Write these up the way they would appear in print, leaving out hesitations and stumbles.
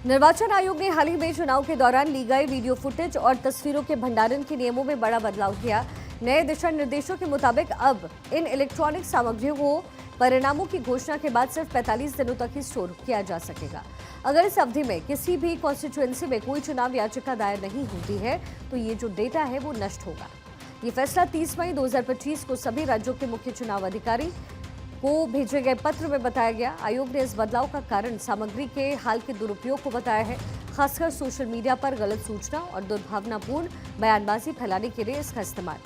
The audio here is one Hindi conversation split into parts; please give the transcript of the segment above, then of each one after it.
निर्वाचन आयोग ने हाल ही में चुनाव के दौरान ली गई वीडियो फुटेज और तस्वीरों के भंडारण के नियमों में बड़ा बदलाव किया। नए दिशा निर्देशों के मुताबिक अब इन इलेक्ट्रॉनिक सामग्रियों को परिणामों की घोषणा के बाद सिर्फ 45 दिनों तक ही स्टोर किया जा सकेगा। अगर इस अवधि में किसी भी कॉन्स्टिट्यूएंसी में कोई चुनाव याचिका दायर नहीं होती है तो ये जो डेटा है वो नष्ट होगा। ये फैसला 30 मई 2025 को सभी राज्यों के मुख्य चुनाव अधिकारी को भेजे गए पत्र में बताया गया। आयोग ने इस बदलाव का कारण सामग्री के हाल के दुरुपयोग को बताया है, खासकर सोशल मीडिया पर गलत सूचना और दुर्भावनापूर्ण बयानबाजी फैलाने के लिए इसका इस्तेमाल।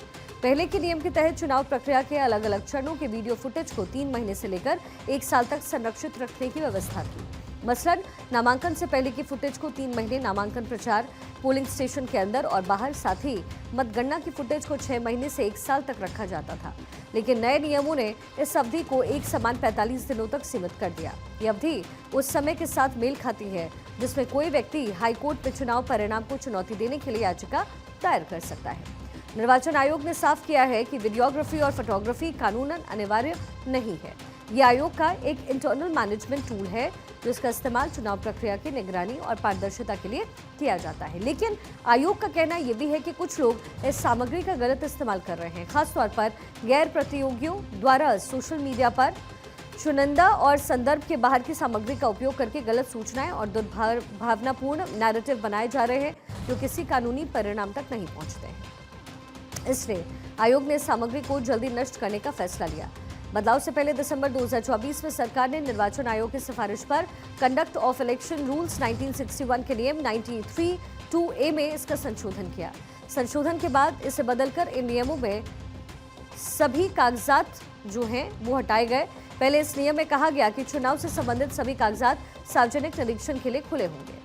पहले के नियम के तहत चुनाव प्रक्रिया के अलग अलग चरणों के वीडियो फुटेज को 3 महीने से लेकर 1 साल तक संरक्षित रखने की व्यवस्था थी। मसलन नामांकन से पहले की फुटेज को 3 महीने नामांकन प्रचार, पोलिंग स्टेशन के अंदर और बाहर, साथ ही मतगणना की फुटेज को 6 महीने से 1 साल तक रखा जाता था। लेकिन नए नियमों ने इस अवधि को एक समान 45 दिनों तक सीमित कर दिया। ये अवधि उस समय के साथ मेल खाती है जिसमें कोई व्यक्ति हाईकोर्ट में चुनाव परिणाम को चुनौती देने के लिए याचिका दायर कर सकता है। निर्वाचन आयोग ने साफ किया है कि वीडियोग्राफी और फोटोग्राफी कानूनन अनिवार्य नहीं है। ये आयोग का एक इंटरनल मैनेजमेंट टूल है जिसका इस्तेमाल चुनाव प्रक्रिया की निगरानी और पारदर्शिता के लिए किया जाता है। लेकिन आयोग का कहना यह भी है कि कुछ लोग इस सामग्री का गलत इस्तेमाल कर रहे हैं, खासतौर पर गैर प्रतियोगियों द्वारा सोशल मीडिया पर चुनिंदा और संदर्भ के बाहर की सामग्री का उपयोग करके गलत सूचनाएं और दुर्भावनापूर्ण नैरेटिव बनाए जा रहे हैं जो किसी कानूनी परिणाम तक नहीं पहुंचते हैं। इसलिए आयोग ने इस सामग्री को जल्दी नष्ट करने का फैसला लिया। बदलाव से पहले दिसंबर 2024 में सरकार ने निर्वाचन आयोग की सिफारिश पर कंडक्ट ऑफ इलेक्शन रूल्स 1961 के नियम 93(2)A में इसका संशोधन किया। संशोधन के बाद इसे बदलकर इन नियमों में सभी कागजात जो हैं वो हटाए गए। पहले इस नियम में कहा गया कि चुनाव से संबंधित सभी कागजात सार्वजनिक निरीक्षण के लिए खुले होंगे।